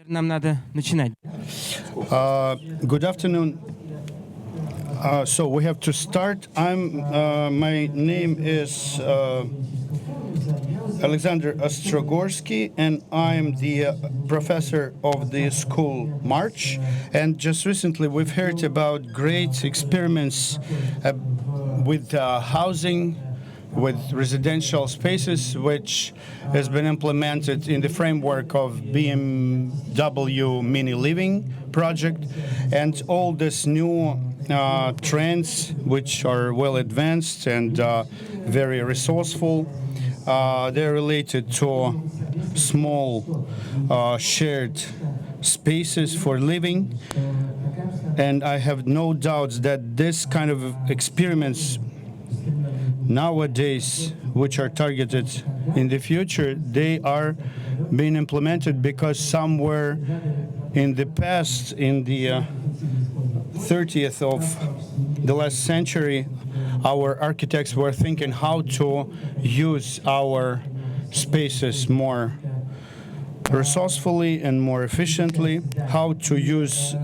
Нам надо начинать. Good afternoon. So we have to start. My name is Alexandr Ostrogorsky, and I'm the professor of the school March. And just recently, we've heard about great experiments with housing, with residential spaces, which has been implemented in the framework of BMW Mini Living project, and all these new trends, which are well advanced and very resourceful. They're related to small shared spaces for living, and I have no doubts that this kind of experiments nowadays, which are targeted in the future, they are being implemented because somewhere in the past, in the 30th of the last century, our architects were thinking how to use our spaces more resourcefully and more efficiently, how to use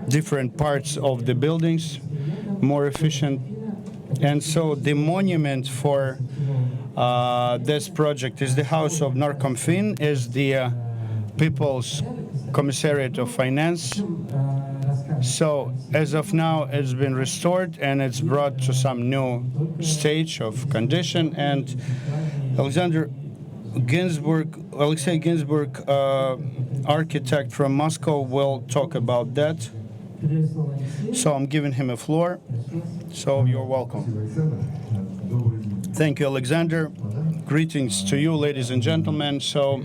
different parts of the buildings more efficient. And so the monument for this project is the house of Narkomfin, is the People's Commissariat of Finance. So as of now, it's been restored and it's brought to some new stage of condition. And Aleksey Ginzburg, architect from Moscow, will talk about that. So I'm giving him a floor. So you're welcome. Thank you, Alexander. Greetings to you, ladies and gentlemen. So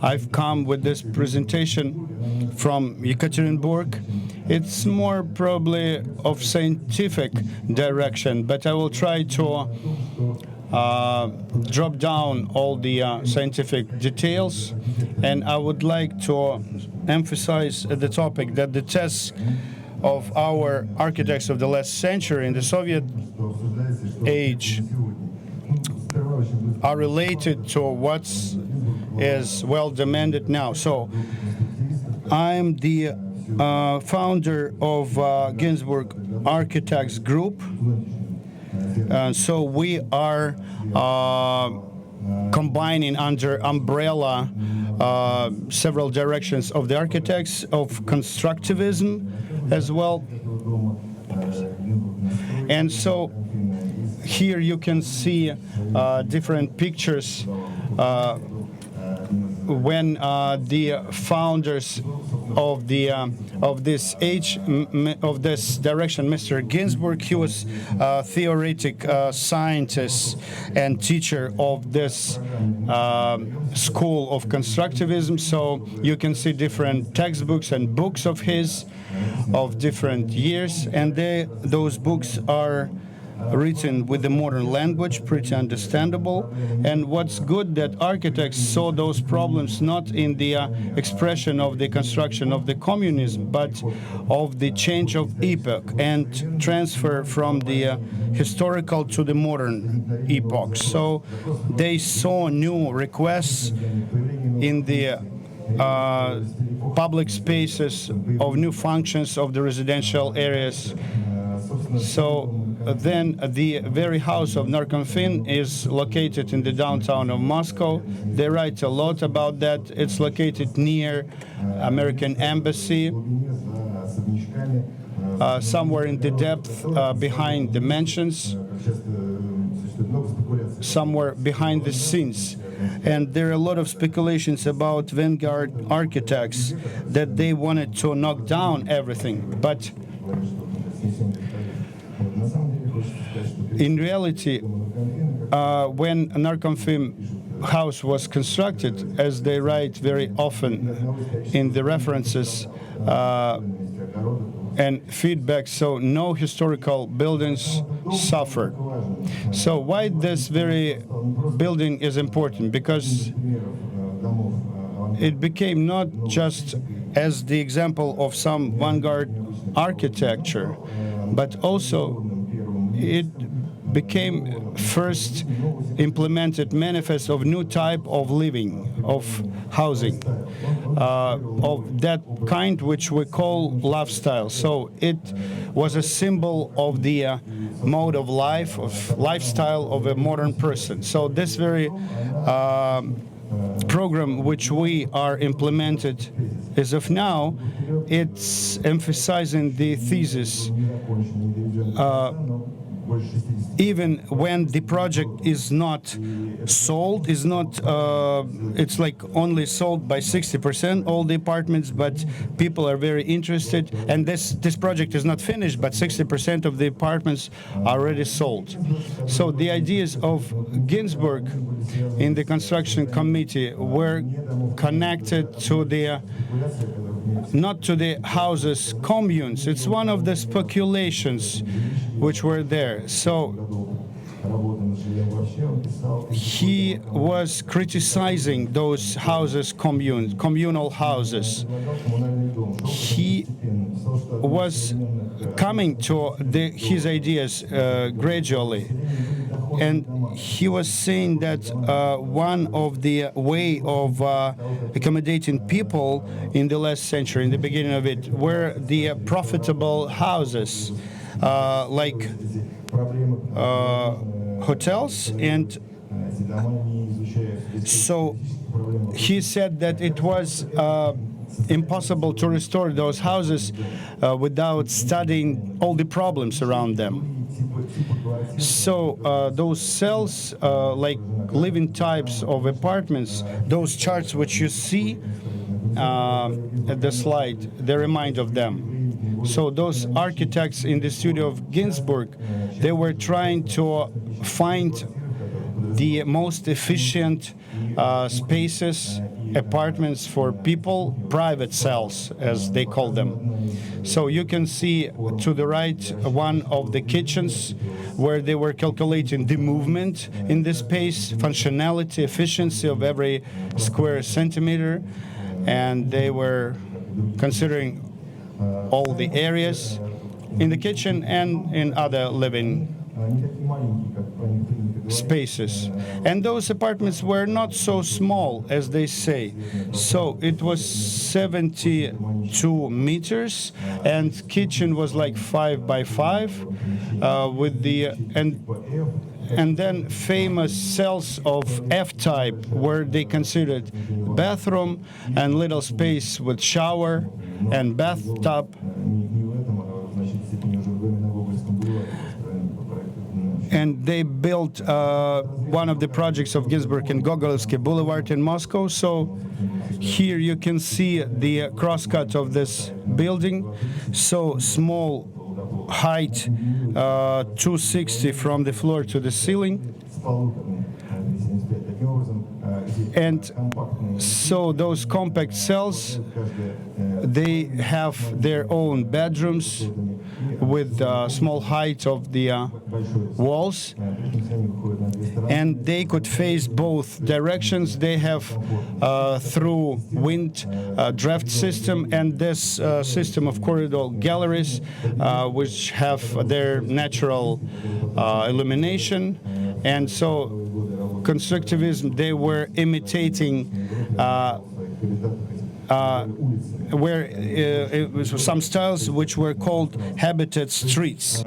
I've come with this presentation from Yekaterinburg. It's more probably of scientific direction, but I will try to drop down all the scientific details, and I would like to emphasize the topic that the tests of our architects of the last century in the Soviet age are related to what is well demanded now. So I'm the founder of Ginzburg Architects Group. So we are combining under umbrella several directions of the architects, of constructivism as well. And so here you can see different pictures when the founders of this age, of this direction, Mr. Ginzburg, he was a theoretic scientist and teacher of this school of constructivism. So you can see different textbooks and books of his, of different years, and those books are written with the modern language, pretty understandable. And what's good that architects saw those problems not in the expression of the construction of the communism, but of the change of epoch and transfer from the historical to the modern epoch. So they saw new requests in the public spaces of new functions of the residential areas. So then the very house of Narkomfin is located in the downtown of Moscow. They write a lot about that. It's located near American Embassy, somewhere in the depth behind the mansions, somewhere behind the scenes. And there are a lot of speculations about vanguard architects that they wanted to knock down everything. But in reality, when Narkomfin house was constructed, as they write very often in the references and feedback, so no historical buildings suffered. So why this very building is important? Because it became not just as the example of some vanguard architecture, but also it became first implemented manifest of new type of living, of housing, of that kind which we call lifestyle. So it was a symbol of the mode of life, of lifestyle of a modern person. So this very program which we are implemented as of now, it's emphasizing the thesis even when the project is not sold, is not, it's like only sold by 60%, all the apartments, but people are very interested. And this project is not finished, but 60% of the apartments are already sold. So the ideas of Ginzburg in the construction committee were connected to the not to the houses, communes. It's one of the speculations which were there. So he was criticizing those houses, communal houses. He was coming to his ideas gradually. And he was saying that one of the way of accommodating people in the last century, in the beginning of it, were the profitable houses, like hotels. And so he said that it was impossible to restore those houses without studying all the problems around them. So those cells, like living types of apartments, those charts which you see at the slide, they remind of them. So those architects in the studio of Ginzburg, they were trying to find the most efficient spaces, apartments for people, private cells, as they call them. So you can see to the right one of the kitchens where they were calculating the movement in the space, functionality, efficiency of every square centimeter, and they were considering all the areas in the kitchen and in other living spaces. And those apartments were not so small as they say. So it was 72 meters, and kitchen was like 5 by 5 with the and then famous cells of F-type where they considered bathroom and little space with shower and bathtub. And they built one of the projects of Ginzburg in Gogolevsky Boulevard in Moscow. So here you can see the crosscut of this building. So small height, 260 from the floor to the ceiling. And so those compact cells, they have their own bedrooms with small height of the walls, and they could face both directions. They have through wind draft system and this system of corridor galleries, which have their natural illumination. And so constructivism, they were imitating where it was some styles which were called habitat streets.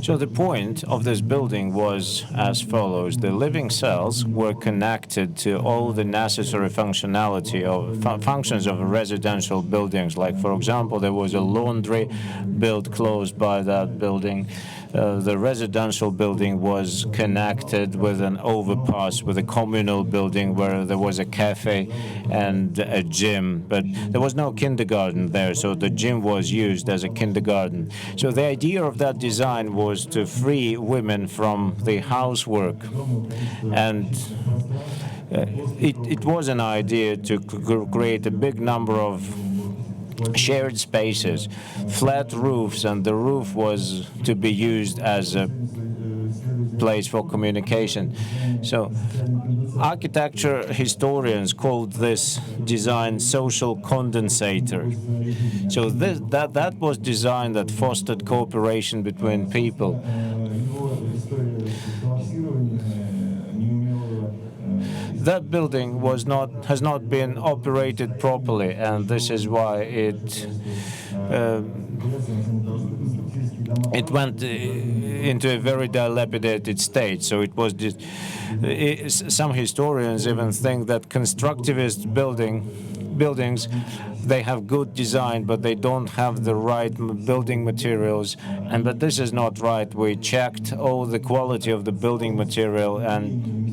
So the point of this building was as follows. The living cells were connected to all the necessary functionality of functions of residential buildings. Like, for example, there was a laundry built close by that building. The residential building was connected with an overpass with a communal building where there was a cafe and a gym, but there was no kindergarten there, so the gym was used as a kindergarten. So the idea of that design was to free women from the housework, and it was an idea to create a big number of shared spaces, flat roofs, and the roof was to be used as a place for communication. So architecture historians called this design social condensator. So that was design that fostered cooperation between people. That building has not been operated properly, and this is why it went into a very dilapidated state. So it was just, some historians even think that constructivist buildings, they have good design, but they don't have the right building materials. But this is not right. We checked all the quality of the building material, and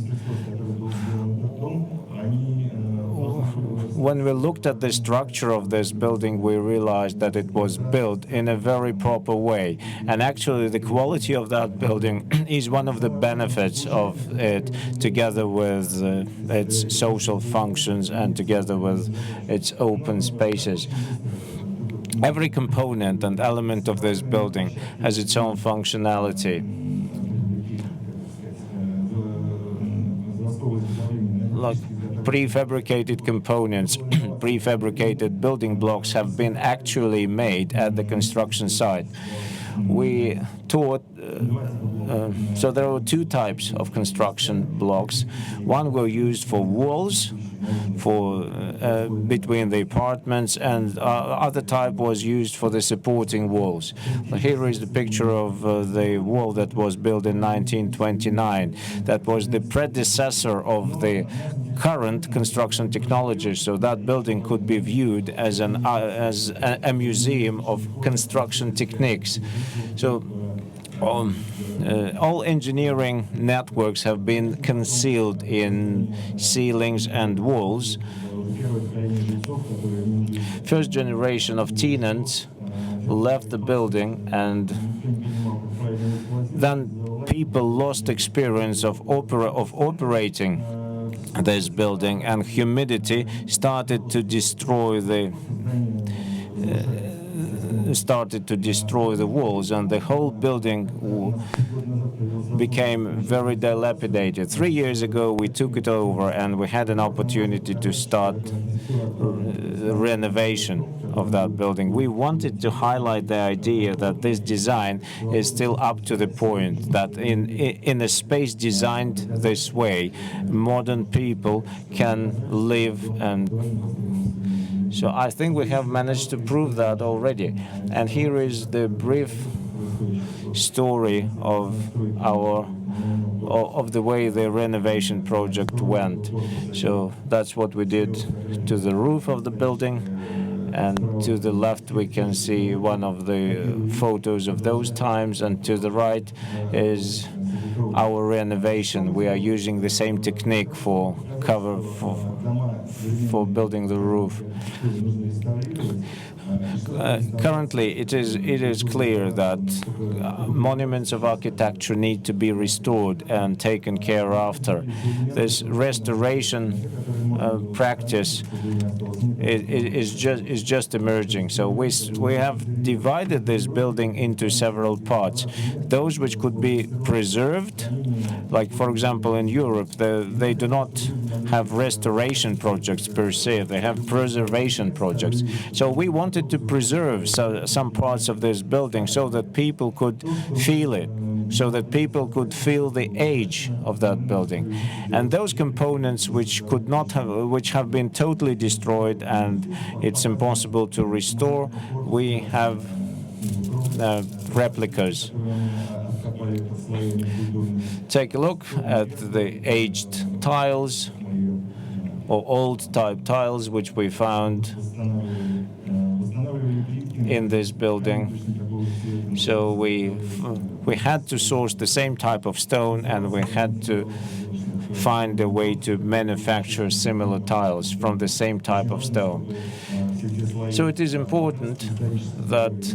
when we looked at the structure of this building, we realized that it was built in a very proper way. And actually, the quality of that building is one of the benefits of it, together with its social functions and together with its open spaces. Every component and element of this building has its own functionality. Like prefabricated components, prefabricated building blocks have been actually made at the construction site. We taught, so there were two types of construction blocks. One were used for walls, for between the apartments, and other type was used for the supporting walls. Here is the picture of the wall that was built in 1929. That was the predecessor of the current construction technology. So that building could be viewed as a museum of construction techniques. So all engineering networks have been concealed in ceilings and walls. First generation of tenants left the building, and then people lost experience of operating this building, and humidity started to destroy the walls, and the whole building became very dilapidated. 3 years ago, we took it over, and we had an opportunity to start the renovation of that building. We wanted to highlight the idea that this design is still up to the point, that in a space designed this way, modern people can live. And so I think we have managed to prove that already. And here is the brief story of the way the renovation project went. So that's what we did to the roof of the building. And to the left, we can see one of the photos of those times. And to the right is our renovation. We are using the same technique for building the roof. Currently, it is clear that monuments of architecture need to be restored and taken care after. This restoration practice is just emerging. So we have divided this building into several parts. Those which could be preserved, like for example in Europe, they do not have restoration projects per se. They have preservation projects. So we wanted to preserve some parts of this building so that people could feel it, so that people could feel the age of that building. And those components which have been totally destroyed and it's impossible to restore, we have replicas. Take a look at the aged tiles or old type tiles which we found in this building. So we had to source the same type of stone, and we had to find a way to manufacture similar tiles from the same type of stone. So it is important that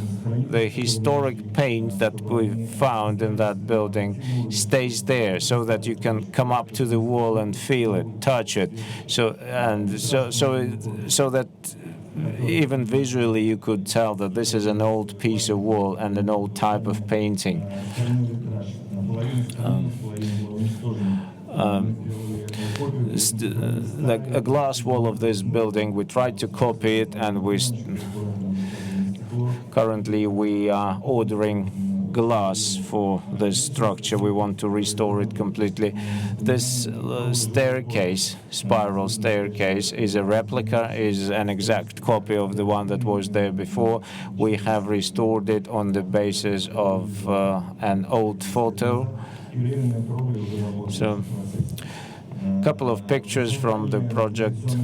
the historic paint that we found in that building stays there, so that you can come up to the wall and feel it, touch it, so that even visually you could tell that this is an old piece of wall and an old type of painting. a glass wall of this building. We tried to copy it, and currently we are ordering glass for this structure. We want to restore it completely. This staircase, spiral staircase, is a replica, is an exact copy of the one that was there before. We have restored it on the basis of an old photo. So, a couple of pictures from the project.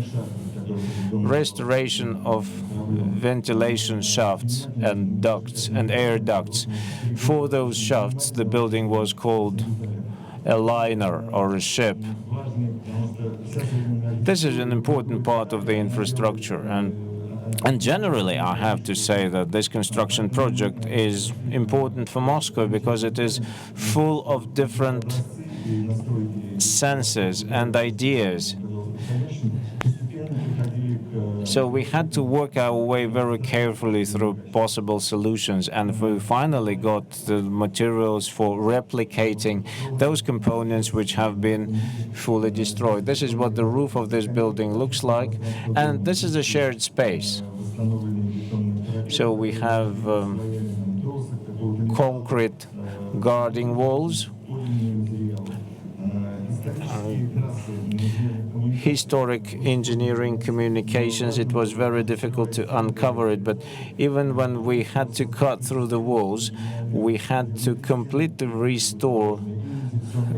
Restoration of ventilation shafts and ducts and air ducts. For those shafts, the building was called a liner or a ship. This is an important part of the infrastructure, and generally I have to say that this construction project is important for Moscow because it is full of different senses and ideas. So we had to work our way very carefully through possible solutions, and we finally got the materials for replicating those components which have been fully destroyed. This is what the roof of this building looks like, and this is a shared space. So we have concrete guarding walls, historic engineering communications. It was very difficult to uncover it, but even when we had to cut through the walls, we had to completely restore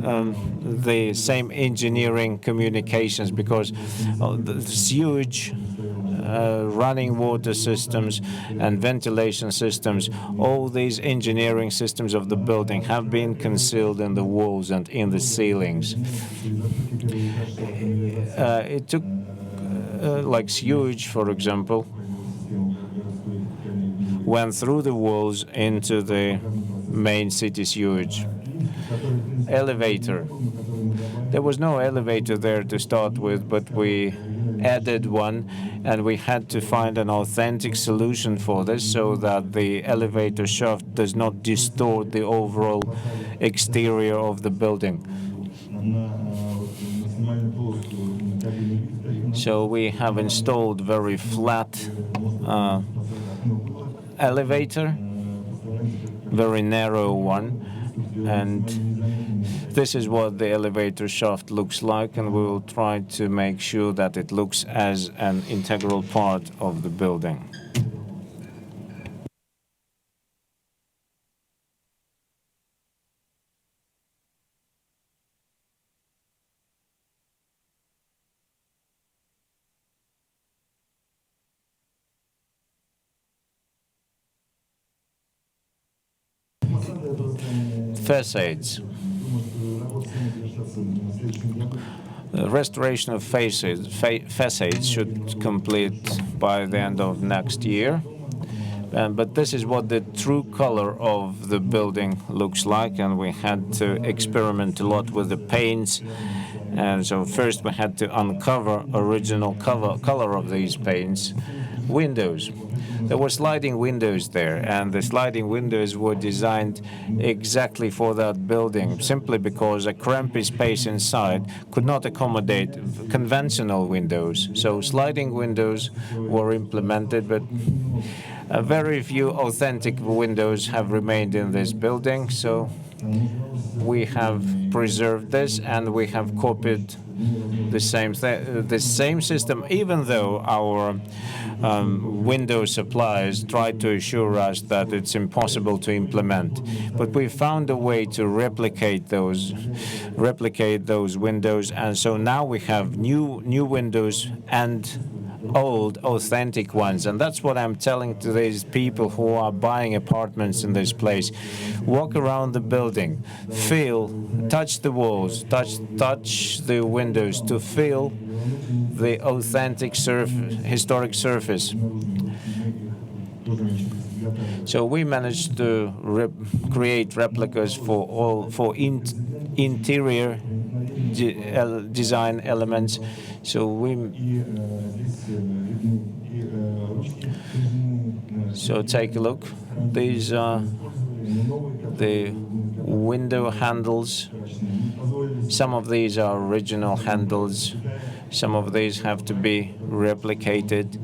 the same engineering communications, because the sewage, running water systems and ventilation systems, all these engineering systems of the building have been concealed in the walls and in the ceilings. It took, like sewage, for example, went through the walls into the main city sewage. Elevator. There was no elevator there to start with, but we added one, and we had to find an authentic solution for this so that the elevator shaft does not distort the overall exterior of the building. So we have installed very flat elevator, very narrow one, and this is what the elevator shaft looks like, and we will try to make sure that it looks as an integral part of the building. Facades. Restoration of facades should complete by the end of next year. But this is what the true color of the building looks like, and we had to experiment a lot with the paints. And so first we had to uncover original color of these paints. Windows. There were sliding windows there, and the sliding windows were designed exactly for that building, simply because a cramped space inside could not accommodate conventional windows. So sliding windows were implemented, but very few authentic windows have remained in this building. So we have preserved this, and we have copied the same system, even though our window suppliers tried to assure us that it's impossible to implement. But we found a way to replicate those windows, and so now we have new windows and old, authentic ones. And that's what I'm telling to these people who are buying apartments in this place. Walk around the building, feel, touch the walls, touch the windows to feel the authentic historic surface. So we managed to create replicas for interior design elements. So take a look. These are the window handles. Some of these are original handles. Some of these have to be replicated.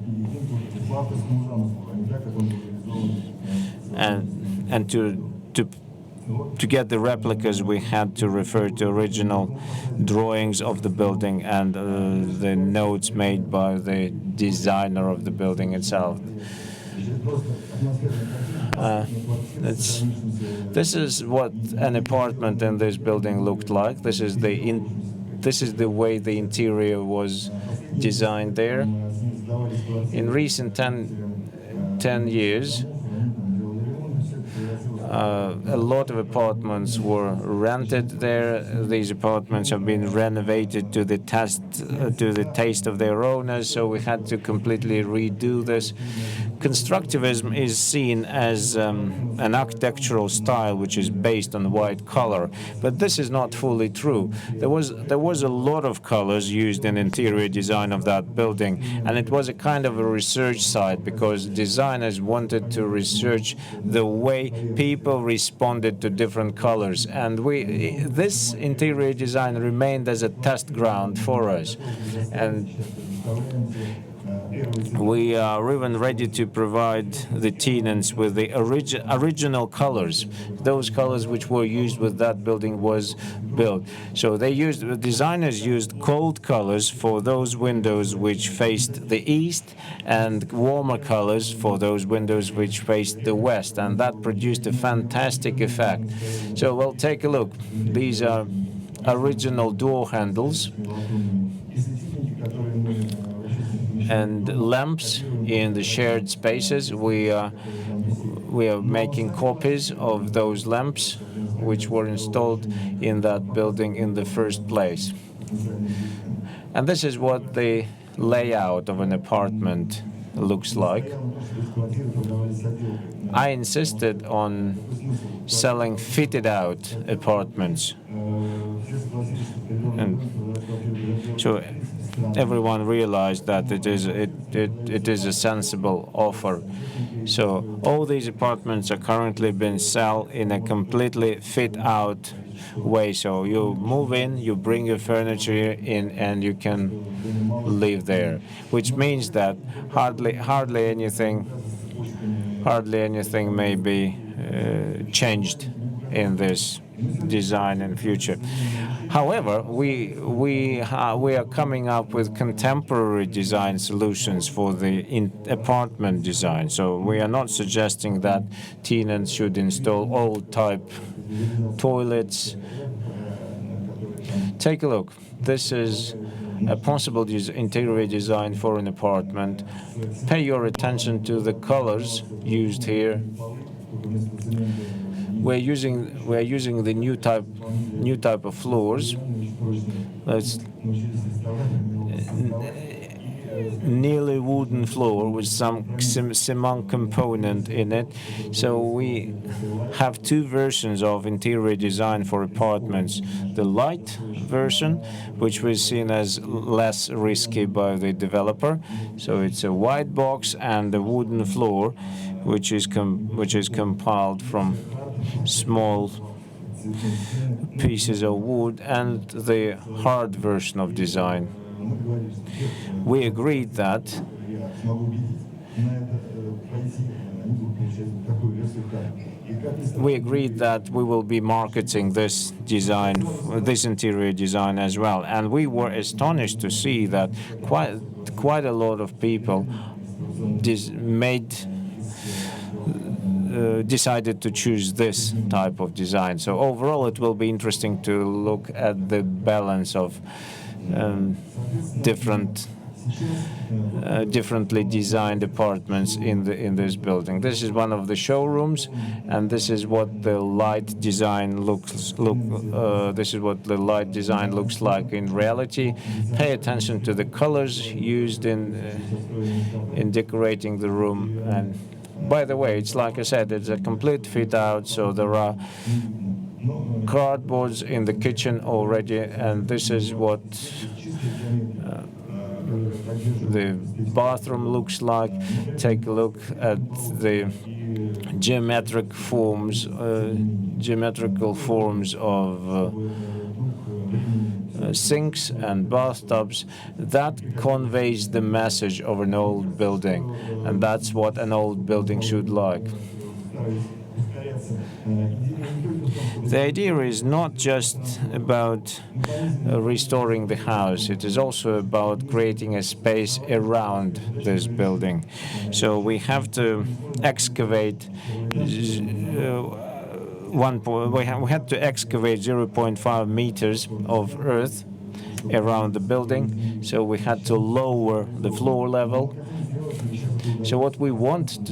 And to get the replicas, we had to refer to original drawings of the building and the notes made by the designer of the building itself. This is what an apartment in this building looked like. This is the way the interior was designed there. In recent 10 years, a lot of apartments were rented there. These apartments have been renovated to the taste of their owners, so we had to completely redo this. Constructivism is seen as an architectural style which is based on white color, but this is not fully true. There was a lot of colors used in interior design of that building, and it was a kind of a research site because designers wanted to research the way people responded to different colors, and this interior design remained as a test ground for us, and we are even ready to provide the tenants with the original colors, those colors which were used when that building was built. So the designers used cold colors for those windows which faced the east and warmer colors for those windows which faced the west, and that produced a fantastic effect. So we'll take a look. These are original door handles and lamps in the shared spaces. We are making copies of those lamps which were installed in that building in the first place. And this is what the layout of an apartment looks like. I insisted on selling fitted out apartments, and so everyone realized that it is a sensible offer. So all these apartments are currently being sold in a completely fit out way. So you move in, you bring your furniture in, and you can live there, which means that hardly anything may be changed in this design in future. However, we are coming up with contemporary design solutions for the apartment design. So we are not suggesting that tenants should install old type toilets. Take a look. This is a possible interior design for an apartment. Pay your attention to the colors used here. We're using the new type of floors. That's nearly wooden floor with some cement component in it. So we have two versions of interior design for apartments. The light version, which was seen as less risky by the developer. So it's a white box and a wooden floor, which is compiled from small pieces of wood, and the hard version of design. We agreed that we will be marketing this design, this interior design as well, and we were astonished to see that quite a lot of people decided to choose this type of design. So overall, it will be interesting to look at the balance of differently designed apartments in this building. This is one of the showrooms, and this is what the light design looks like in reality. Pay attention to the colors used in decorating the room. And by the way, it's like I said, it's a complete fit out, so there are cardboards in the kitchen already, and this is what the bathroom looks like. Take a look at the geometrical forms of sinks and bathtubs. That conveys the message of an old building, and that's what an old building should like. The idea is not just about restoring the house, it is also about creating a space around this building. So we have to excavate we had to excavate 0.5 meters of earth around the building, so we had to lower the floor level. So what we want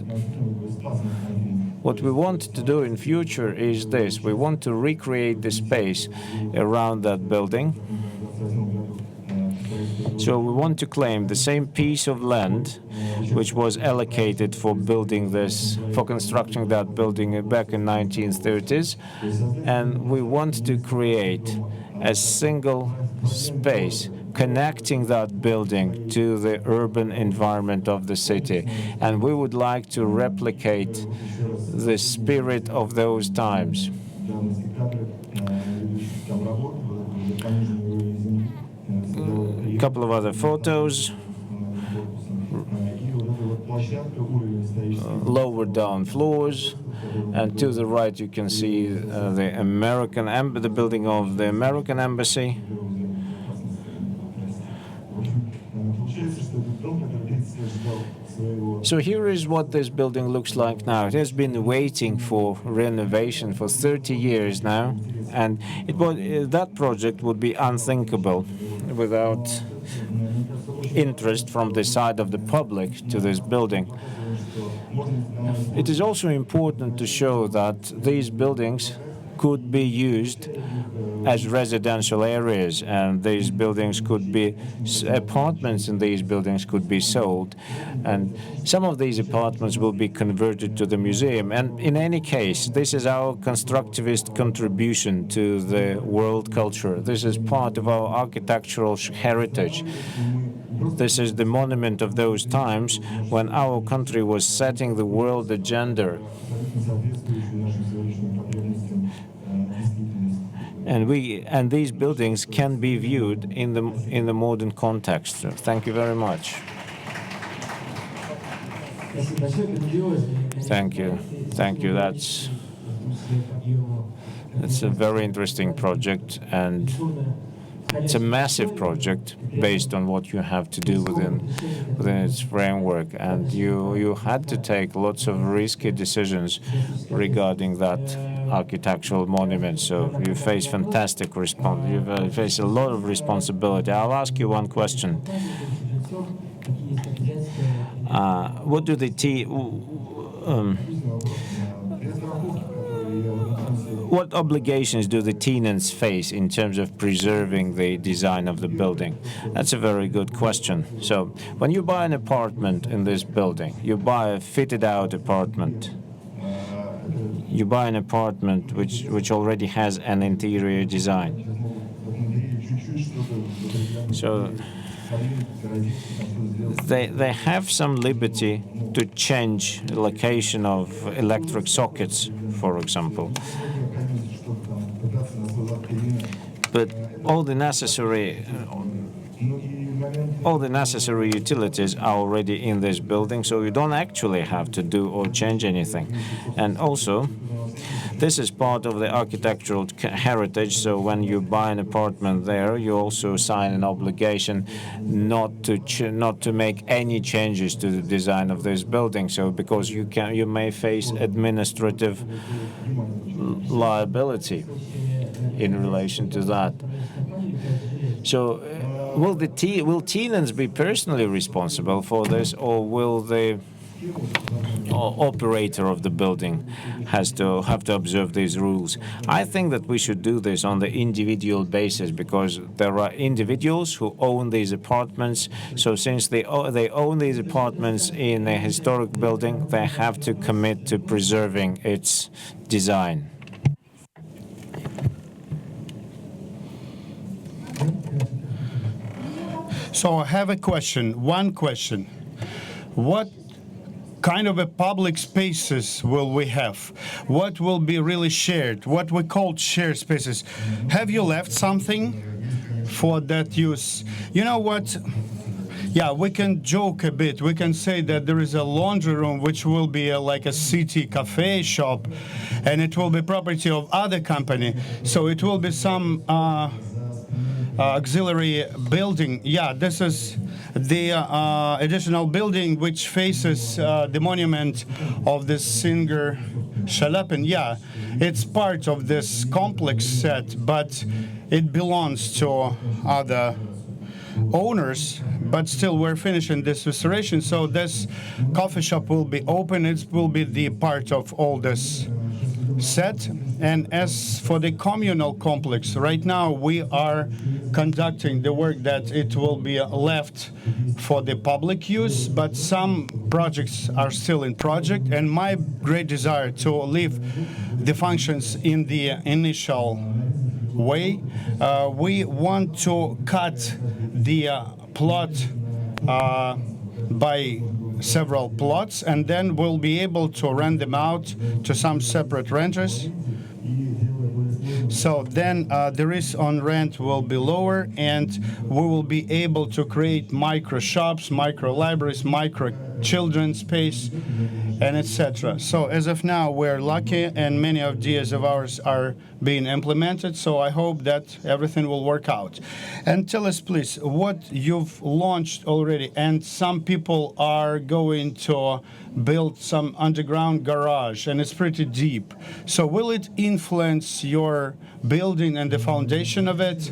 to do in future is this. We want to recreate the space around that building. So we want to claim the same piece of land which was allocated for building this, for constructing that building back in 1930s, and we want to create a single space connecting that building to the urban environment of the city. And we would like to replicate the spirit of those times. A couple of other photos. Lower down floors, and to the right you can see the building of the American embassy. So here is what this building looks like now. It has been waiting for renovation for 30 years now, and that project would be unthinkable without interest from the side of the public to this building. It is also important to show that these buildings could be used as residential areas, and these buildings could be apartments in these buildings could be sold, and some of these apartments will be converted to the museum. And in any case, this is our constructivist contribution to the world culture. This is part of our architectural heritage. This is the monument of those times when our country was setting the world agenda. And these buildings can be viewed in the modern context. So thank you very much. Thank you. That's a very interesting project, and it's a massive project based on what you have to do within its framework, and you had to take lots of risky decisions regarding that architectural monument. So you face fantastic you face a lot of responsibility. I'll ask you one question. What do what obligations do the tenants face in terms of preserving the design of the building? That's a very good question. So when you buy an apartment in this building, you buy a fitted out apartment. You buy an apartment which already has an interior design. So they have some liberty to change the location of electric sockets, for example. But all the necessary utilities are already in this building, so you don't actually have to do or change anything. And also, this is part of the architectural heritage, so when you buy an apartment there, you also sign an obligation not to make any changes to the design of this building. So because you may face administrative liability in relation to that. So will tenants be personally responsible for this, or will the operator of the building have to observe these rules? I think that we should do this on the individual basis, because there are individuals who own these apartments. So since they own these apartments in a historic building, they have to commit to preserving its design. So I have a question, one question. What kind of a public spaces will we have? What will be really shared? What we call shared spaces? Have you left something for that use? You know what? Yeah, we can joke a bit. We can say that there is a laundry room which will be like a city cafe shop, and it will be property of other company. So it will be some auxiliary building. Yeah, this is the additional building which faces the monument of the singer Shalepin. Yeah, it's part of this complex set, but it belongs to other owners, but still we're finishing this restoration, so this coffee shop will be open. It will be the part of all this set. And as for the communal complex, right now we are conducting the work that it will be left for the public use, but some projects are still in project, and my great desire to leave the functions in the initial way. We want to cut the plot by several plots, and then we'll be able to rent them out to some separate renters. So then the risk on rent will be lower, and we will be able to create micro shops, micro libraries, micro children's space, and etc. So as of now, we're lucky, and many ideas of ours are being implemented. So I hope that everything will work out. And tell us, please, what you've launched already. And some people are going to build some underground garage, and it's pretty deep. So will it influence your building and the foundation of it?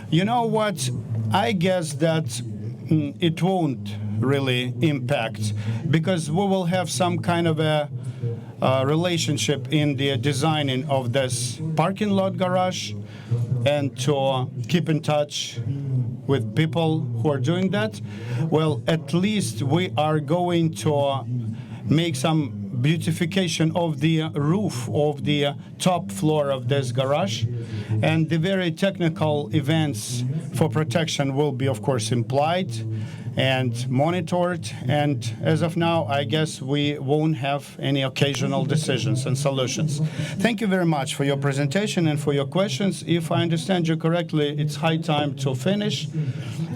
You know what? I guess that it won't really impact, because we will have some kind of a relationship in the designing of this parking lot garage, and to keep in touch with people who are doing that. Well, at least we are going to make some beautification of the roof of the top floor of this garage, and the very technical events for protection will be, of course, implied and monitored. And as of now, I guess we won't have any occasional decisions and solutions. Thank you very much for your presentation and for your questions. If I understand you correctly, it's high time to finish.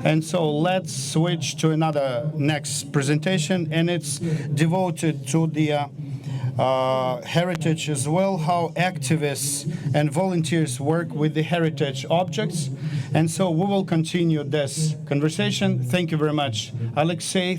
And so let's switch to another next presentation, and it's devoted to the heritage as well, how activists and volunteers work with the heritage objects. And so we will continue this conversation. Thank you very much, Aleksey.